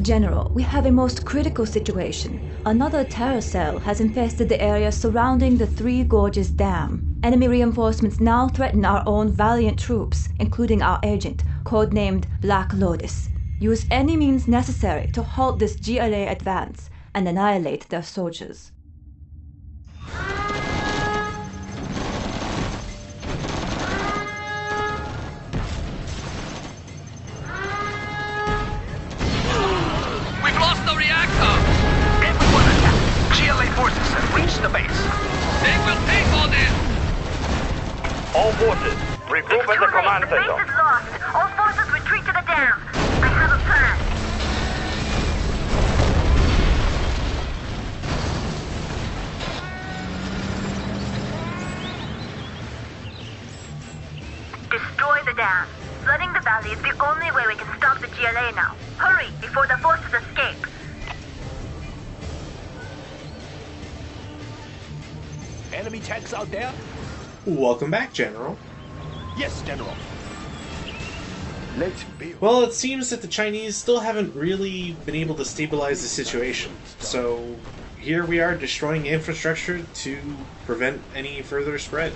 General, we have a most critical situation. Another terror cell has infested the area surrounding the Three Gorges Dam. Enemy reinforcements now threaten our own valiant troops, including our agent, codenamed Black Lotus. Use any means necessary to halt this GLA advance and annihilate their soldiers. The base. They will pay for this! All forces, regroup at the command The base center. is lost. All forces retreat to the dam. I have a plan. Destroy the dam. Flooding the valley is the only way we can stop the GLA now. Hurry, before the forces escape. Enemy tanks out there? Welcome back, General. Yes, General. Let's build. Well, it seems that the Chinese still haven't really been able to stabilize the situation. So here we are destroying infrastructure to prevent any further spread.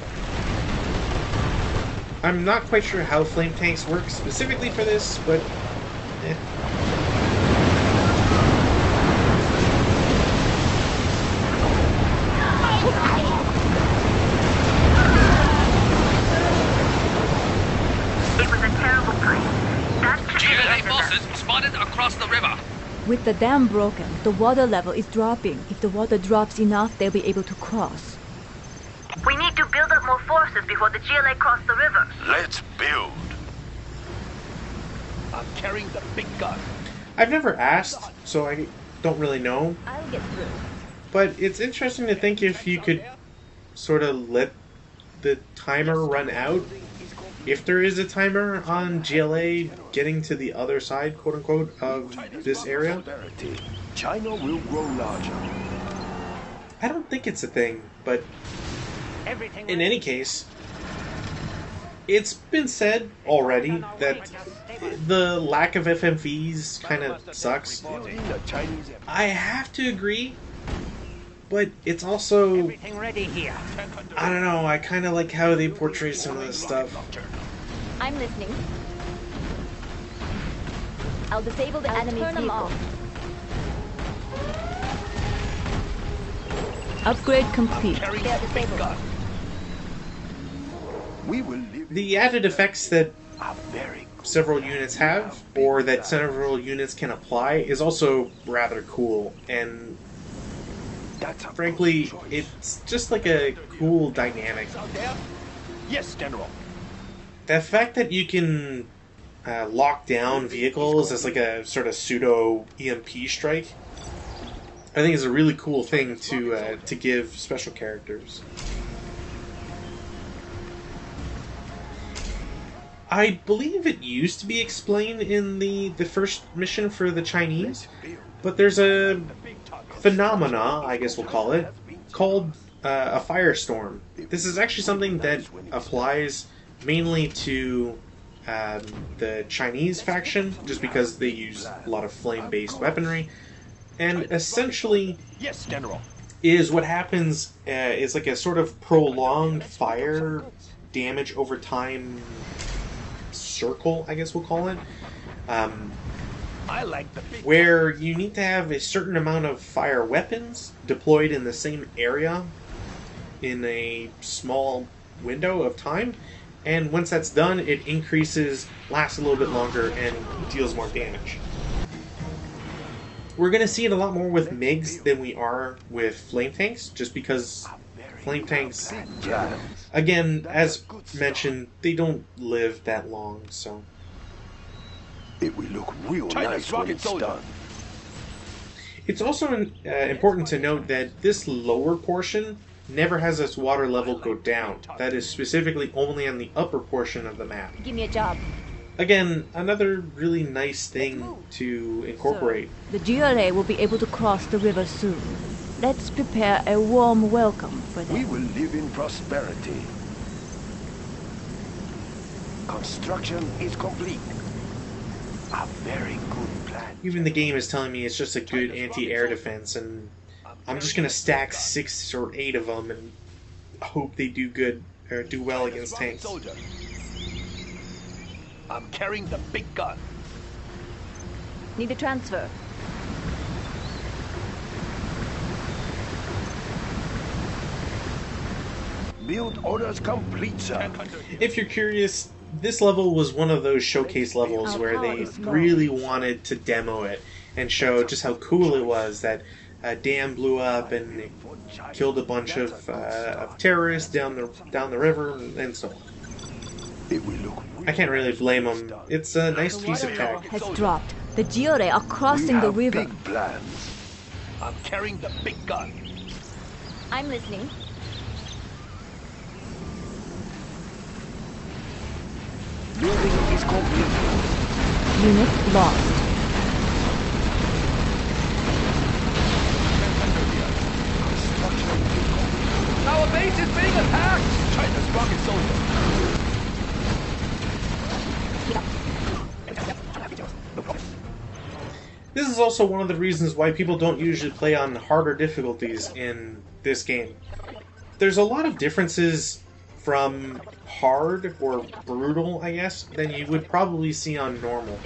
I'm not quite sure how flame tanks work specifically for this, but It was a terrible fight. That should be the GLA end of that. forces spotted across the river. With the dam broken, the water level is dropping. If the water drops enough, they'll be able to cross. We need to build up more forces before the GLA cross the river. Let's build. I'm carrying the big gun. I've never asked, so I don't really know. I'll get through. But it's interesting to think if you could sort of let the timer run out. If there is a timer on GLA getting to the other side, quote unquote, of this area. China will grow larger. I don't think it's a thing, but in any case, it's been said already that the lack of FMVs kind of sucks. I have to agree, but it's also, Everything ready here. I don't know, I kind of like how they portray some of this stuff. I'm listening. I'll disable the enemy vehicle. Upgrade complete. Carrying the big gun. We will live The added effects that are very several units have, or that several units can apply, is also rather cool, and That's a frankly, good choice. it's just like a cool dynamic. Out there? Yes, General. The fact that you can lock down vehicles as like a sort of pseudo EMP strike, I think is a really cool thing to give special characters. I believe it used to be explained in the first mission for the Chinese, but there's a phenomena, I guess we'll call it, called a firestorm. This is actually something that applies mainly to the Chinese faction, just because they use a lot of flame-based weaponry, and essentially Yes, General. is what happens is like a sort of prolonged fire damage over time circle, I guess we'll call it, I like the big where you need to have a certain amount of fire weapons deployed in the same area in a small window of time, and once that's done, it increases, lasts a little bit longer, and deals more damage. We're going to see it a lot more with MiGs than we are with flame tanks, just because flame tanks, again, as mentioned, they don't live that long, so... It will look real China's nice when rocket it's soldier. done. It's also important to note that this lower portion never has its water level go down. That is specifically only on the upper portion of the map. Give me a job. Again, another really nice thing to incorporate. The GLA will be able to cross the river soon. Let's prepare a warm welcome for them. We will live in prosperity. Construction is complete. A very good plan. Even the game is telling me it's just a good anti-air defense, and I'm just gonna stack 6 or 8 of them and hope they do good or do well against tanks. Soldier. I'm carrying the big gun. Need a transfer. Build orders complete, sir. If you're curious, this level was one of those showcase levels where they really wanted to demo it and show just how cool it was that a dam blew up and it killed a bunch of terrorists down the river and so on. It will look. I can't really blame them. It's a nice piece of tech. Has dropped. The GRA are crossing We the have river. big plans. I'm carrying the big gun. I'm listening. Building is complete. Unit lost. Our base is being attacked. China's rocket soldier. This is also one of the reasons why people don't usually play on harder difficulties in this game. There's a lot of differences from hard or brutal, I guess, than you would probably see on normal.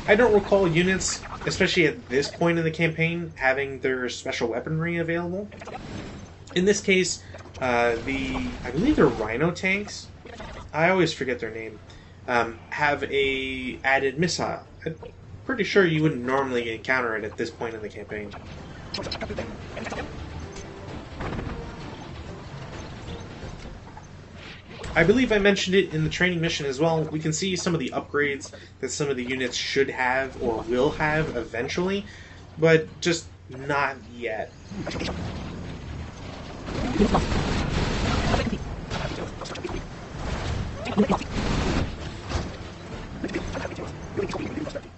I don't recall units, especially at this point in the campaign, having their special weaponry available. In this case, I believe they're Rhino tanks. I always forget their name. Have a added missile. I'm pretty sure you wouldn't normally encounter it at this point in the campaign. I believe I mentioned it in the training mission as well. We can see some of the upgrades that some of the units should have or will have eventually, but just not yet.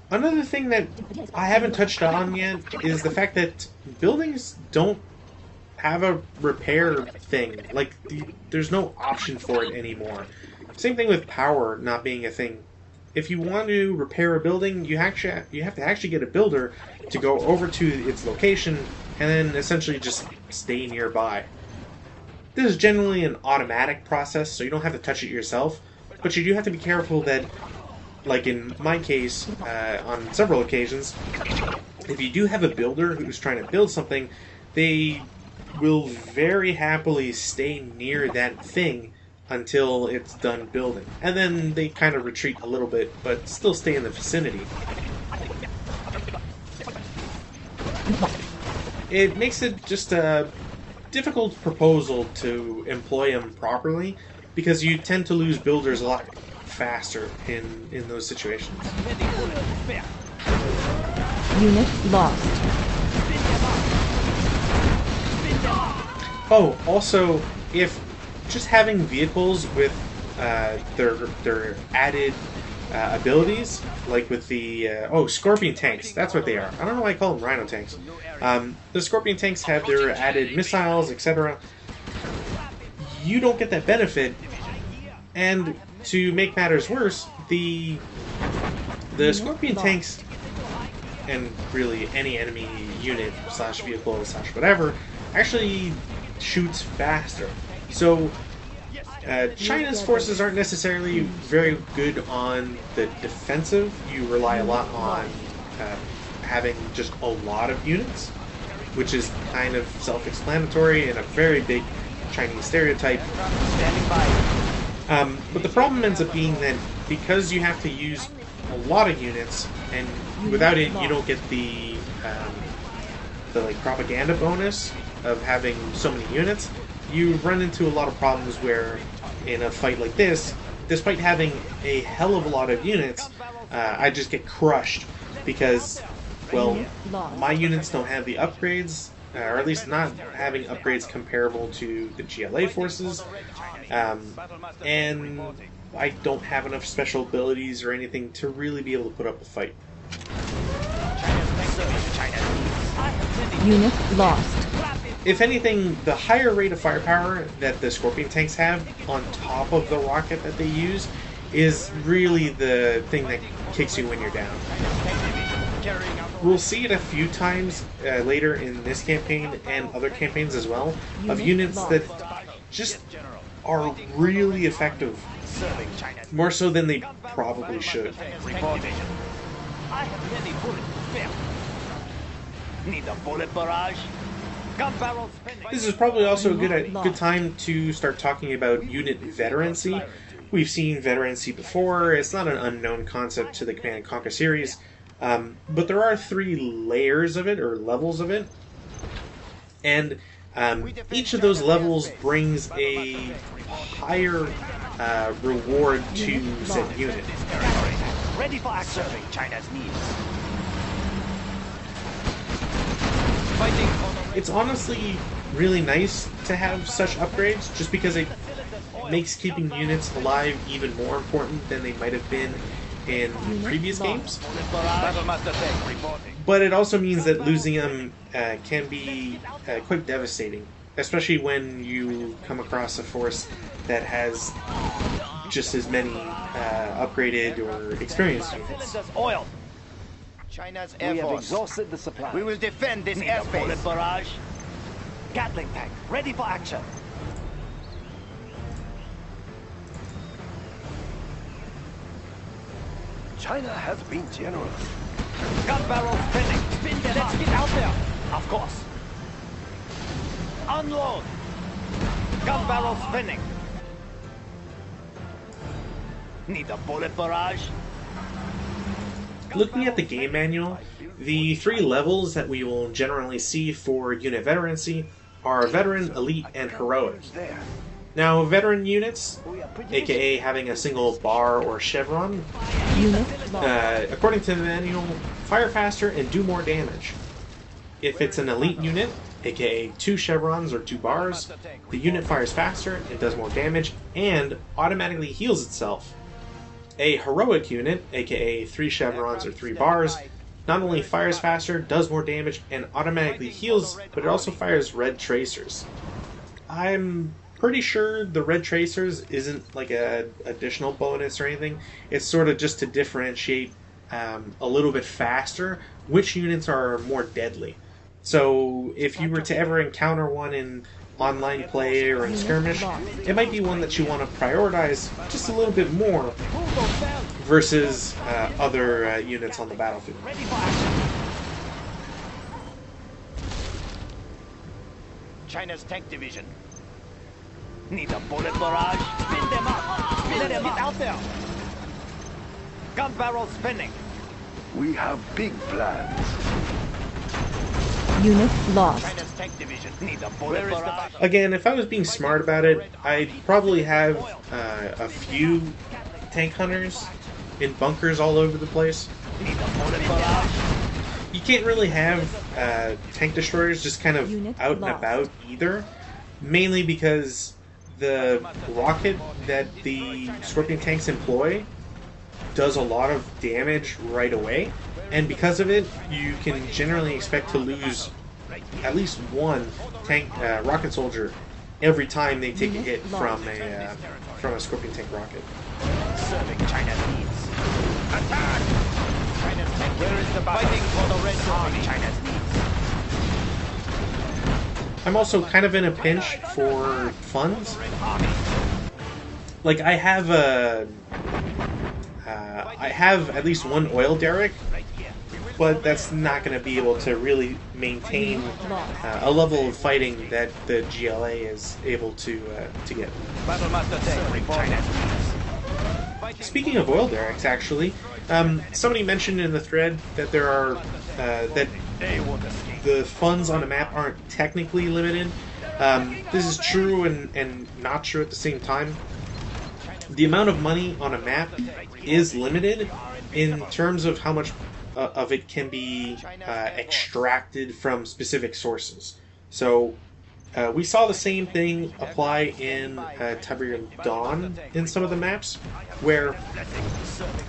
Another thing that I haven't touched on yet is the fact that buildings don't have a repair thing. Like, there's no option for it anymore. Same thing with power not being a thing. If you want to repair a building, you have to actually get a builder to go over to its location and then essentially just stay nearby. This is generally an automatic process, so you don't have to touch it yourself, but you do have to be careful that, like in my case, on several occasions, if you do have a builder who's trying to build something, they will very happily stay near that thing until it's done building. And then they kind of retreat a little bit, but still stay in the vicinity. It makes it just a difficult proposal to employ them properly, because you tend to lose builders a lot faster in those situations. Unit lost. Oh, also, if just having vehicles with their added abilities, like with the Scorpion tanks, that's what they are. I don't know why I call them Rhino tanks. The Scorpion tanks have their added missiles, etc. You don't get that benefit, and to make matters worse, the Scorpion tanks, and really any enemy unit slash vehicle slash whatever, actually shoots faster. So China's forces aren't necessarily very good on the defensive. You rely a lot on having just a lot of units, which is kind of self-explanatory and a very big Chinese stereotype. But the problem ends up being that because you have to use a lot of units, and without it you don't get the like propaganda bonus of having so many units, you run into a lot of problems where in a fight like this, despite having a hell of a lot of units, I just get crushed because, well, my units don't have the upgrades, or at least not having upgrades comparable to the GLA forces, and I don't have enough special abilities or anything to really be able to put up a fight. Unit lost. If anything, the higher rate of firepower that the Scorpion tanks have on top of the rocket that they use is really the thing that kicks you when you're down. We'll see it a few times later in this campaign and other campaigns as well, of units that just are really effective, more so than they probably should. I have many bullets spare. Need a bullet barrage. Gun barrel spending. This is probably also a good time to start talking about unit veterancy. We've seen veterancy before. It's not an unknown concept to the Command & Conquer series, but there are 3 layers of it, or levels of it, and each of those levels brings a higher reward to said unit. Ready for action. Serving China's needs. It's honestly really nice to have such upgrades, just because it makes keeping units alive even more important than they might have been in previous games. But it also means that losing them can be quite devastating, especially when you come across a force that has just as many upgraded or experienced units. Oil. China's Air Force. We have exhausted the supply. We will defend this airspace. Bullet barrage. Gatling tank, ready for action. China has been generous. Gun barrel spinning. Spin them Let's get out there. Of course. Unload. Gun barrel spinning. Need a bullet barrage. Looking at the game manual, the 3 levels that we will generally see for unit veterancy are Veteran, Elite, and Heroic. Now, veteran units, aka having a single bar or chevron, according to the manual, fire faster and do more damage. If it's an elite unit, aka 2 chevrons or 2 bars, the unit fires faster and does more damage and automatically heals itself. A heroic unit, aka 3 chevrons or 3 bars, not only fires faster, does more damage, and automatically heals, but it also fires red tracers. I'm pretty sure the red tracers isn't like an additional bonus or anything. It's sort of just to differentiate a little bit faster which units are more deadly. So if you were to ever encounter one in online play or in skirmish, it might be one that you want to prioritize just a little bit more versus other units on the battlefield. China's tank division. Need a bullet barrage. Spin them up. Spin them up. Get out there. Gun barrel spinning. We have big plans. Unit lost. China's tank division. Need a bullet barrage. Again, if I was being smart about it, I'd probably have a few tank hunters in bunkers all over the place. Need a bullet barrage. You can't really have tank destroyers just kind of out and about either, mainly because the rocket that the Scorpion tanks employ does a lot of damage right away, and because of it, you can generally expect to lose at least one tank rocket soldier every time they take a hit from a Scorpion tank rocket. Serving China's needs. Attack! China's tank. Where is the fighting for the Red Army? China's needs. I'm also kind of in a pinch for funds. Like I have at least one oil derrick, but that's not going to be able to really maintain a level of fighting that the GLA is able to get. Speaking of oil derricks, actually, somebody mentioned in the thread that there are that the funds on a map aren't technically limited. This is true and not true at the same time. The amount of money on a map is limited in terms of how much of it can be extracted from specific sources. So we saw the same thing apply in Tiberium Dawn in some of the maps, where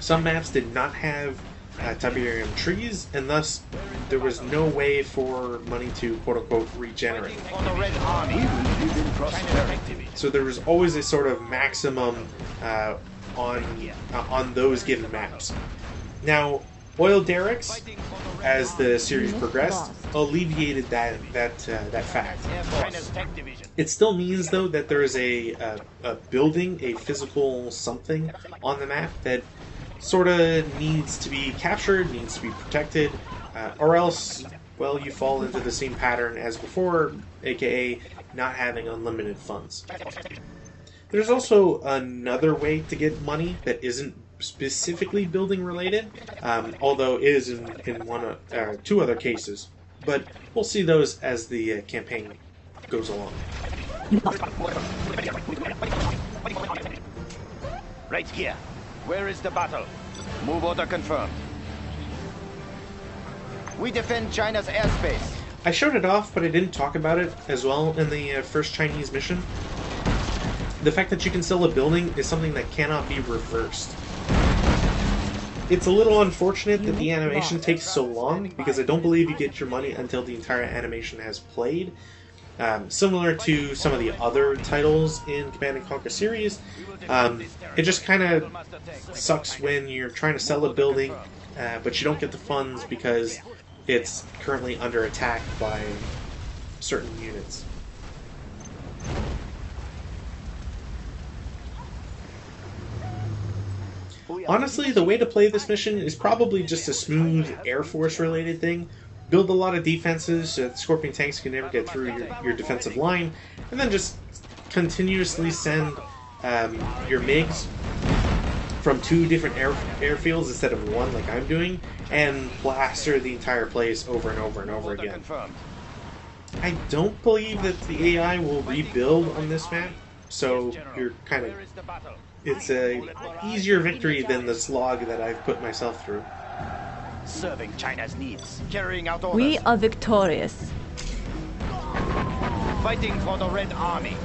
some maps did not have Tiberium trees, and thus there was no way for money to quote-unquote regenerate. So there was always a sort of maximum on those given maps. Now, oil derricks, as the series progressed, alleviated that fact. China's tank division. It still means, though, that there is a building, a physical something on the map that sort of needs to be captured, needs to be protected, or else, well, you fall into the same pattern as before, aka not having unlimited funds. There's also another way to get money that isn't specifically building related, although it is in two other cases. But we'll see those as the campaign goes along. Right here. Where is the battle? Move order confirmed. We defend China's airspace. I showed it off, but I didn't talk about it as well in the first Chinese mission. The fact that you can sell a building is something that cannot be reversed. It's a little unfortunate that the animation takes so long, because I don't believe you get your money until the entire animation has played. Similar to some of the other titles in Command & Conquer series, it just kind of sucks when you're trying to sell a building, but you don't get the funds because it's currently under attack by certain units. Honestly, the way to play this mission is probably just a smooth Air Force related thing. Build a lot of defenses so that Scorpion tanks can never get through your defensive line, and then just continuously send your MiGs from 2 different airfields instead of 1 like I'm doing, and blaster the entire place over and over and over again. I don't believe that the AI will rebuild on this map, so you're kind of... It's a easier victory than the slog that I've put myself through. Serving China's needs. Carrying out orders. We are victorious. Fighting for the Red Army.